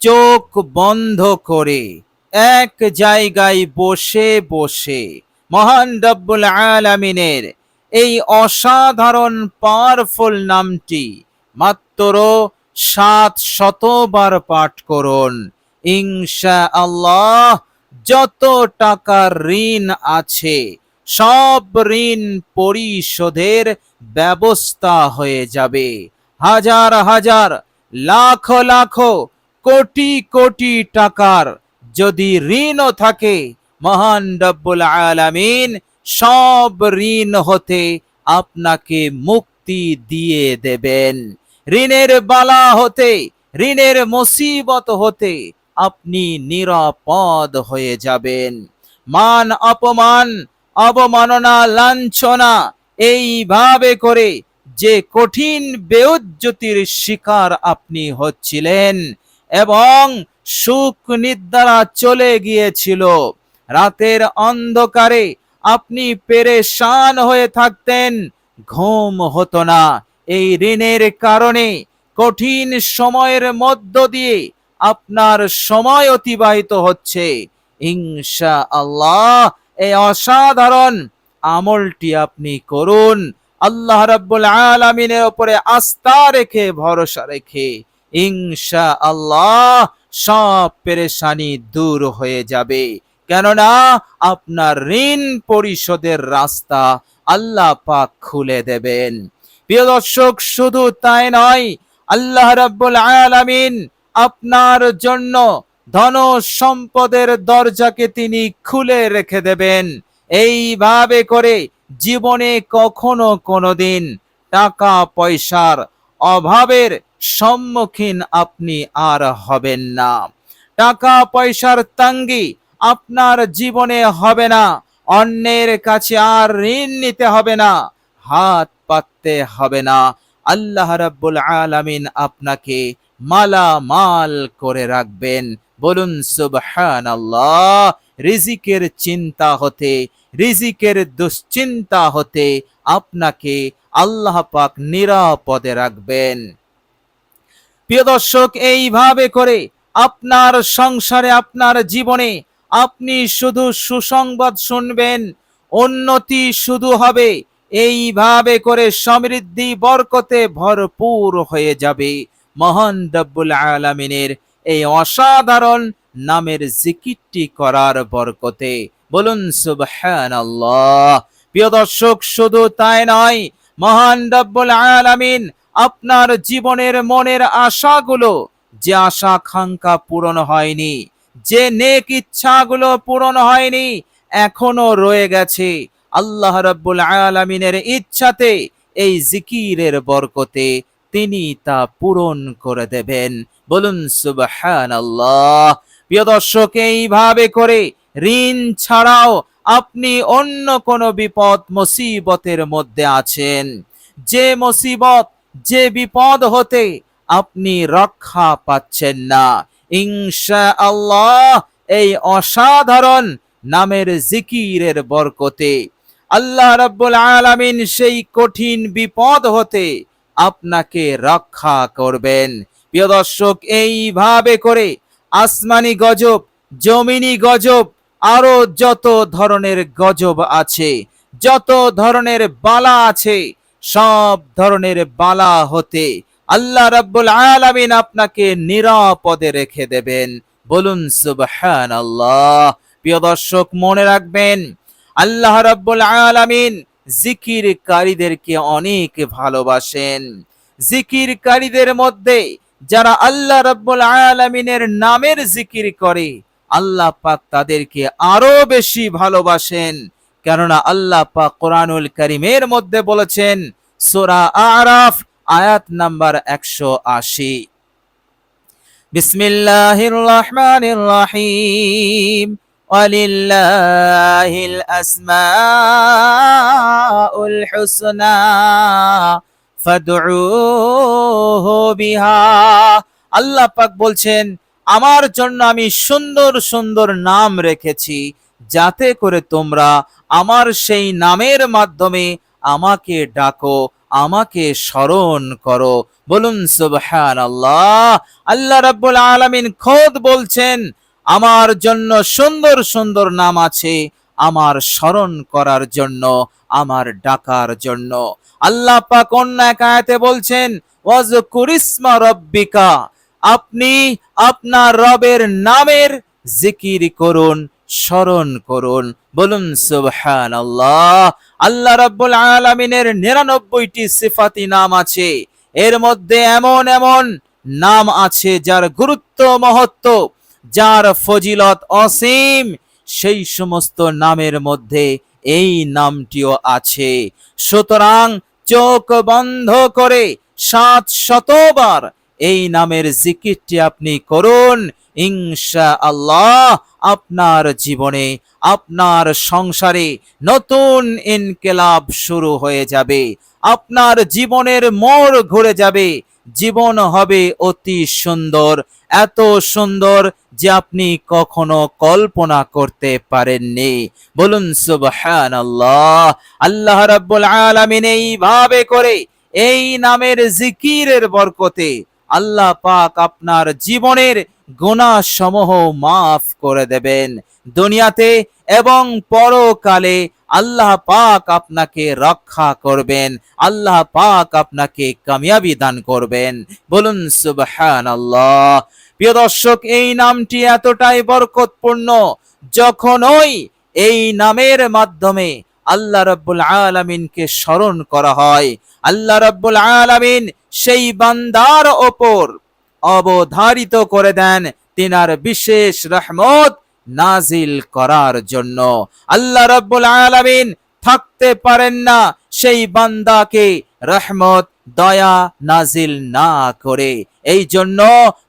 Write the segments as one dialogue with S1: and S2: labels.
S1: চোখ বন্ধ করে এক জায়গায় বসে বসে মহান রব্বুল আলামিনের এই অসাধারণ পাওয়ারফুল নামটি মাত্র 700 বার পাঠ করুন। ইনশাআল্লাহ যত টাকার ঋণ আছে সব ঋণ পরিশোধের ব্যবস্থা হয়ে যাবে। হাজার হাজার লাখ লাখ কোটি কোটি টাকার যদি ঋণও থাকে, মহান রব্বুল আলামিন সব ঋণ হতে আপনাকে মুক্তি দিয়ে দেবেন। ঋণের বালা হতে, ঋণের মুসিবত হতে আপনি নিরাপদ হয়ে যাবেন। মান অপমান, অবমাননা, লাঞ্ছনা এইভাবে করে যে কঠিন বেউজ্জতির শিকার আপনি হচ্ছিলেন এবং সুখ নিদ্রা চলে গিয়েছিল, রাতের অন্ধকারে আপনি পেরেশান হয়ে থাকতেন, ঘুম হতো না। এই ঋণের কারণে কঠিন সময়ের মধ্য দিয়ে আপনার সময় অতিবাহিত হচ্ছে। ইনশাআল্লাহ এই অসাধারণ আমলটি আপনি করুন। আল্লাহ রাব্বুল আলামিনের উপরে আস্থা রেখে, ভরসা রেখে ইনশাআল্লাহ সব পেরেশানি দূর হয়ে যাবে। কেননা আপনার ঋণ পরিশোধের রাস্তা আল্লাহ পাক খুলে দেবেন। প্রিয় দর্শক, শুধু তাই নয়, আল্লাহ রাব্বুল আলামিন আপনার জন্য ধন সম্পদের দরজাকে তিনি খুলে রেখে দেবেন। এইভাবে করে জীবনে কখনো কোনোদিন টাকা পয়সার অভাবের সম্মুখীন আপনি আর হবেন না। টাকা পয়সার তঙ্গি আপনার জীবনে হবে না। অন্যের কাছে আর ঋণ নিতে হবে না, হাত পাততে হবে না। আল্লাহ রাব্বুল আলামিন আপনাকে মালামাল করে রাখবেন। বলুন সুবহানাল্লাহ। রিজিকের চিন্তা হতে, রিজিকের দুশ্চিন্তা হতে আপনাকে আল্লাহ পাক নিরাপদে রাখবেন। প্রিয় দর্শক, এইভাবে করে আপনার সংসারে, আপনার জীবনে আপনি শুধু সুসংবাদ শুনবেন, উন্নতি শুধু হবে। এইভাবে করে সমৃদ্ধি বরকতে ভরপুর হয়ে যাবে। মহান রব্বুল আলামিনের এই অসাধারণ নামের জিকিরটি করার বরকতে। বলুন সুবহানাল্লাহ। প্রিয় দর্শক, শুধু তাই নয়, মহান রব্বুল আলামিন আপনার জীবনের মনের আশাগুলো, যে আশা আকাঙ্ক্ষা পূরণ হয়নি, যে নেক ইচ্ছাগুলো পূরণ হয়নি, এখনো রয়ে গেছে, আল্লাহ রাব্বুল আলামিনের ইচ্ছাতে, এই জিকিরের বরকতে তিনি তা পূরণ করে দেবেন। বলুন সুবহানাল্লাহ। প্রিয় দর্শক, এইভাবে করে ঋণ ছাড়াও আপনি অন্য কোনো বিপদ মুসিবতের মধ্যে আছেন, যে মুসিবত, যে বিপদ হতে আপনি রক্ষা পাচ্ছেন না, ইনশাআল্লাহ এই অসাধারণ নামের জিকিরের বরকতে আল্লাহ রাব্বুল আলামিন সেই কঠিন বিপদ হতে আপনাকে রক্ষা করবেন। প্রিয় দর্শক, এইভাবে করে আসমানি গজব, জমিনি গজব, আরো যত ধরনের গজব আছে, যত ধরনের বালা আছে, সব ধরনের বালা হতে আল্লাহ রাব্বুল আলামিন আপনাকে নিরাপদে রেখে দেবেন। বলুন সুবহানাল্লাহ। প্রিয় দর্শক, মনে রাখবেন, আল্লাহ রাব্বুল আলামিন জিকিরকারীদেরকে অনেক ভালোবাসেন। জিকিরকারীদের মধ্যে যারা আল্লাহ রাব্বুল আলামিনের নামের জিকির করে, আল্লাহ পাক তাদেরকে আরো বেশি ভালোবাসেন। কেননা আল্লাহ পাক কোরআনুল কারীমের মধ্যে বলেছেন, সূরা আরাফ আয়াত নাম্বার 180, বিসমিল্লাহির রহমানির রহিম, ওয়ালিল্লাহিল আসমাউল হুসনা ফাদউহু বিহা। আল্লাহ পাক বলছেন, আমার জন্য আমি সুন্দর সুন্দর নাম রেখেছি, যাতে করে তোমরা আমার সেই নামের মাধ্যমে আমাকে ডাকো, আমাকে স্মরণ করো। বলুন সুবহানাল্লাহ। আল্লাহ রাব্বুল আলামিন খোদ বলছেন, আমার জন্য সুন্দর সুন্দর নাম আছে, আমার স্মরণ করার জন্য, আমার ডাকার জন্য। আল্লাহ পাক অন্য এক আয়াতে বলছেন, ওয়াজকুরিসমা রাব্বিকা, আপনি আপনার রবের নামের জিকির করুন, স্মরণ করুন। বলুন সুবহানাল্লাহ। আল্লাহ রাব্বুল আলামিনের 99টি সিফাতি নাম আছে, এর মধ্যে এমন এমন নাম আছে যার গুরুত্ব মহত্ব, যার ফজিলত অসীম, সেই সমস্ত নামের মধ্যে এই নামটিও আছে। সুতরাং চোখ বন্ধ করে 700 বার এই নামের জিকিরটি আপনি করুন, ইনশাআল্লাহ আপনার জীবনে, আপনার সংসারে নতুন ইনকিলাব শুরু হয়ে যাবে, আপনার জীবনের মোড় ঘুরে যাবে, জীবন হবে অতি সুন্দর, এত সুন্দর যে আপনি কখনো কল্পনা করতে পারেননি। বলুন সুবহানাল্লাহ। আল্লাহ রাব্বুল আলামিন এইভাবে করে এই নামের জিকিরের বরকতে আল্লাহ পাক আপনার জীবনের গুনাহ সমূহ মাফ করে দেবেন। দুনিয়াতে এবং পরকালে আল্লাহ পাক আপনাকে রক্ষা করবেন, আল্লাহ পাক আপনাকে কামিয়াবি দান করবেন। বলুন সুবহানাল্লাহ। প্রিয় দর্শক, এই নামটি এতটাই বরকতপূর্ণ, যখনই এই নামের মাধ্যমে আল্লাহ রাব্বুল আলামিনকে স্মরণ করা হয়, আল্লাহ রাব্বুল আলামিন সেই বান্দার ওপর অবধারিত করে দেন তিনার বিশেষ রহমত নাজিল করার জন্য। আল্লাহ রাব্বুল আলামিন থাকতে পারেন না সেই বান্দাকে রহমত দয়া নাজিল না করে। এই জন্য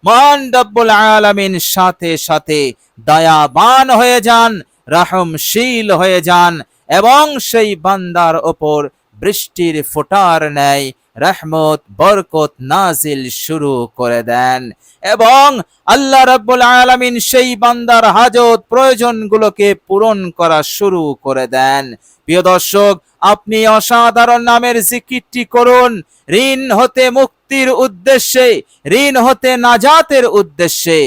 S1: মহান রব্বুল আলামিন সাথে সাথে দয়াবান হয়ে যান, রহমশীল হয়ে যান, এবং সেই বান্দার ওপর বৃষ্টির ফোঁটার ন্যায় রহমত বরকত নাজিল শুরু করে দেন, এবং আল্লাহ রাব্বুল আলামিন সেই বান্দার হাজত প্রয়োজনগুলোকে পূরণ করা শুরু করে দেন। প্রিয় দর্শক, আপনি অসাধারণ নামের জিকিরটি করুন, ঋণ হতে মুক্তির উদ্দেশ্যে, ঋণ হতে নাজাতের উদ্দেশ্যে।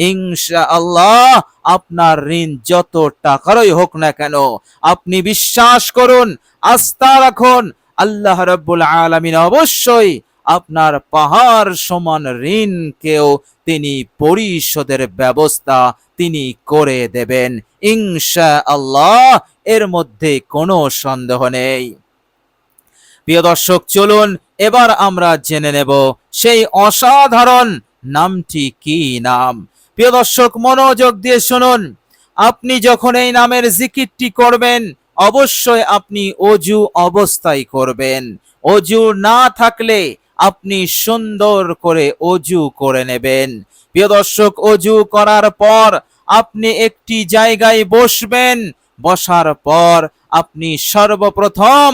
S1: ইনশাআল্লাহ আপনার ঋণ যত টাকারই হোক না কেন, আপনি বিশ্বাস করুন, আস্থা রাখুন, আল্লাহ রাব্বুল আলামিন অবশ্যই আপনার পাহাড় সমান ঋণকেও তিনি পরিশোধের ব্যবস্থা তিনি করে দেবেন ইনশাআল্লাহ, এর মধ্যে কোনো সন্দেহ নেই। প্রিয় দর্শক, চলুন এবার আমরা জেনে নেব সেই অসাধারণ নামটি কি নাম। প্রিয় দর্শক, মনোযোগ দিয়ে শুনুন। আপনি যখন এই নামের জিকিরটি করবেন, অবশ্যই আপনি অজু অবস্থায় করবেন। অজু না থাকলে আপনি সুন্দর করে অজু করে নেবেন। প্রিয় দর্শক, অজু করার পর আপনি একটি জায়গায় বসবেন। বসার পর আপনি সর্বপ্রথম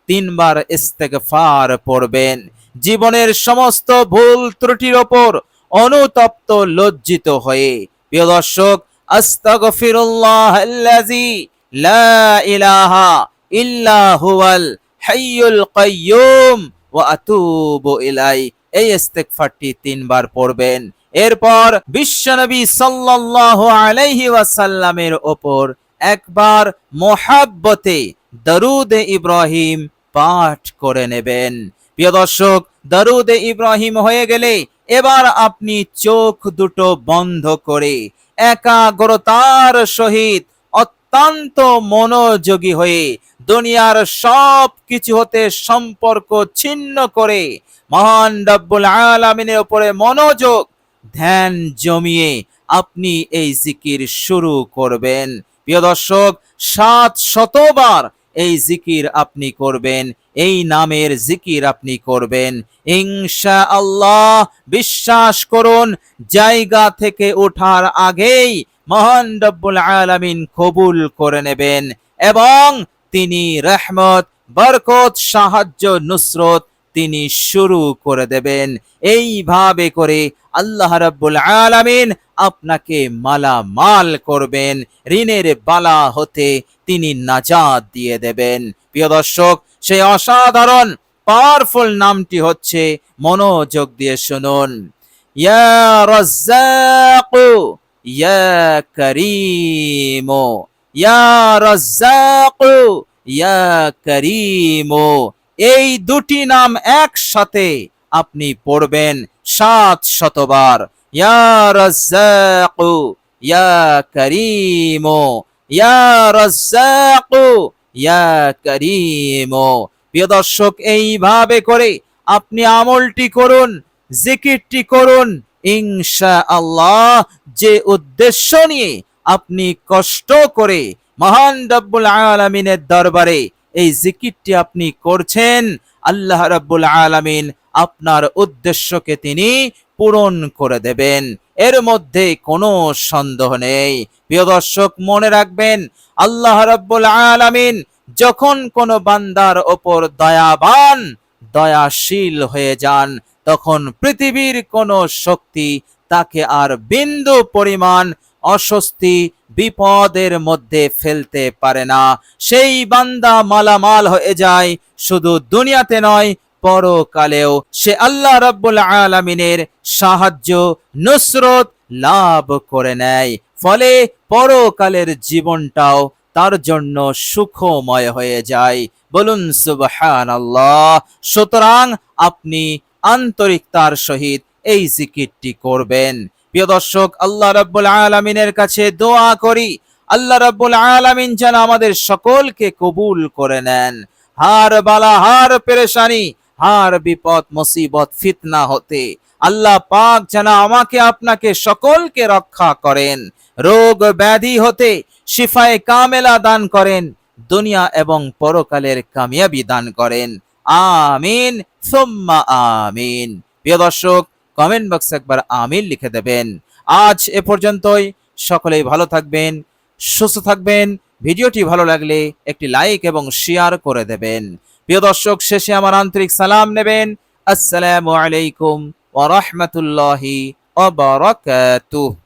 S1: 3 বার ইস্তেগফার পড়বেন। জীবনের সমস্ত ভুল ত্রুটির ওপর অনুতপ্ত লজ্জিত হয়ে, প্রিয় দর্শক, আস্তাগফিরুল্লাহাল্লাযী লা ইলাহা ইল্লা হুয়াল হাইয়ুল কাইয়্যুম ওয়া আতুবু ইলাইহি, এই ইস্তেগফারটি 3 বার পড়বেন। এরপর বিশ্বনবী সাল্লাল্লাহু আলাইহি ওয়াসাল্লামের ওপর একবার মুহাব্বতে দরুদ ইব্রাহিম পাঠ করে নেবেন। প্রিয় দর্শক, দরুদ ইব্রাহিম হয়ে গেলে এবার আপনি চোখ দুটো বন্ধ করে একাগ্রতার সহিত অত্যন্ত মনোযোগী হয়ে দুনিয়ার সব কিছু হতে সম্পর্ক ছিন্ন করে মহান রব্বুল আলামিনের উপরে মনোযোগ ধ্যান জমিয়ে আপনি এই জিকির শুরু করবেন। প্রিয় দর্শক, 700 বার এই জিকির আপনি করবেন, এই নামের জিকির আপনি করবেন। ইনশাআল্লাহ বিশ্বাস করুন, জায়গা থেকে ওঠার আগেই মহান রব্বুল আলামিন কবুল করে নেবেন, এবং তিনি রহমত বরকত সাহায্য নুসরত তিনি শুরু করে দেবেন। এইভাবে করে আল্লাহ রাব্বুল আলামিন আপনাকে মালামাল করবেন, ঋণের বালা হতে তিনি নাজাত দিয়ে দেবেন। প্রিয় দর্শক, সেই অসাধারণ পাওয়ারফুল নামটি হচ্ছে, মনোযোগ দিয়ে শুনুন, ইয়া রাজ্জাক, ইয়া করিম, ইয়া রাজ্জাক, ইয়া করিম। এই দুটি নাম একসাথে আপনি পড়বেন 700 বার। ইয়া রাজ্জাক, ইয়া করিম, ইয়া রাজ্জাক, ইয়া করিম। প্রিয় দর্শক, এইভাবে করে আপনি আমলটি করুন, জিকিরটি করুন, ইনশাআল্লাহ যে উদ্দেশ্য নিয়ে আপনি কষ্ট করে মহান রব্বুল আলামিনের দরবারে এই জিকিরটি আপনি করছেন, আল্লাহ রব্বুল আলামিন আপনার উদ্দেশ্যকে তিনি পূরণ করে দেবেন, এর মধ্যে কোনো সন্দেহ নেই। প্রিয় দর্শক, মনে রাখবেন, আল্লাহ রব্বুল আলামিন যখন কোনো বান্দার ওপর দয়াবান, দয়াশীল হয়ে যান, তখন পৃথিবীর কোনো শক্তি তাকে আর বিন্দু পরিমাণ অস্বস্তি, বিপদের মধ্যে ফেলতে পারে না। সেই বান্দা মালামাল হয়ে যায়, শুধু দুনিয়াতে নয়, পরকালেও সে আল্লাহ রাব্বুল আলামিনের সাহায্য, নুসরত লাভ করে নেয়। ফলে পরকালের জীবনটাও তার জন্য সুখময় হয়ে যায়। বলুন সুবহানাল্লাহ। সুতরাং আপনি আন্তরিকতার সহিত এই জিকিরটি করবেন। প্রিয় দর্শক, আল্লাহ রাব্বুল আলামিনের কাছে দোয়া করি, আল্লাহ রাব্বুল আলামিন যেন আমাদের সকলকে কবুল করে নেন। হার বালা, হার পেরেশানি, হার বিপদ, মুসিবত, ফিতনা হতে আল্লাহ পাক যেন আমাকে আপনাকে সকলকে রক্ষা করেন। রোগ ব্যাধি হতে শিফায়ে কামেলা দান করেন, দুনিয়া এবং পরকালের কামিয়াবি দান করেন। আমিন সুম্মা আমিন। প্রিয় দর্শক, কমেন্ট বক্সে একবার আমিন লিখে দেবেন। আজ এ পর্যন্তই। সকলেই ভালো থাকবেন, সুস্থ থাকবেন। ভিডিওটি ভালো লাগলে একটি লাইক এবং শেয়ার করে দেবেন। প্রিয় দর্শক, শেষে আমার আন্তরিক সালাম নেবেন। আসসালামু আলাইকুম ওয়া রাহমাতুল্লাহি ওয়া বারাকাতুহু।